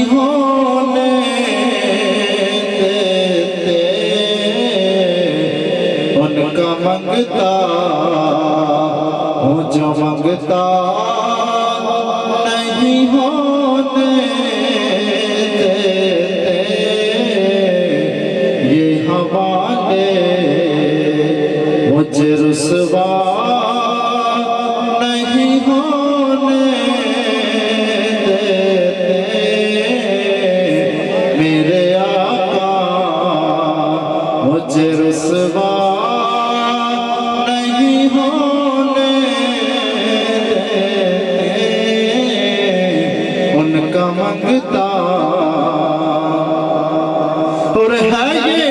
होने देते, उनका मंगता हूँ जो मंगता नहीं होने देते। ये हवाले मुझे रुसवा नहीं होने देते। मेरे आका मुझे रुसवा नहीं होने देते। उनका मंगता और है ये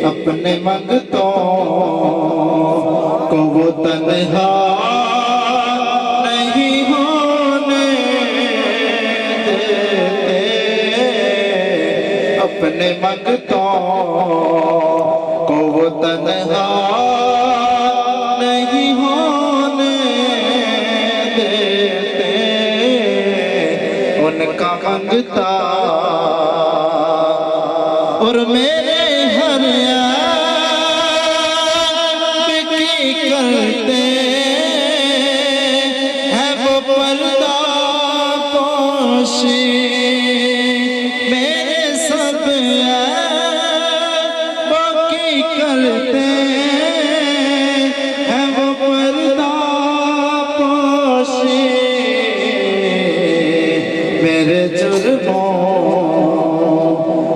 अपने मंगतों को वो तन्हा नहीं होने देते। अपने मंगतों को वो तन्हा नहीं होने देते। उनका मंगता और मेरे हर करते हैं वो पर्दा पोशी। मेरे सब बाकी करते हैं वो पर्दा पोशी। मेरे जुर्मों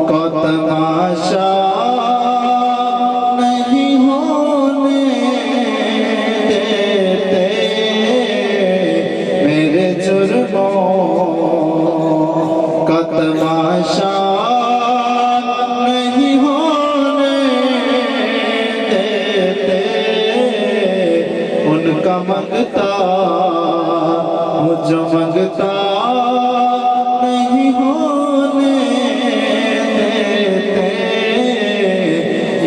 को तमाशा नहीं होने देते। मेरे जुर्मों का तमाशा नहीं होने देते। उनका मंगता मुझे मंगता नहीं होने देते।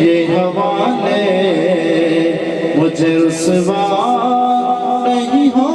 ये हवाले मुझे रुसवा नहीं हो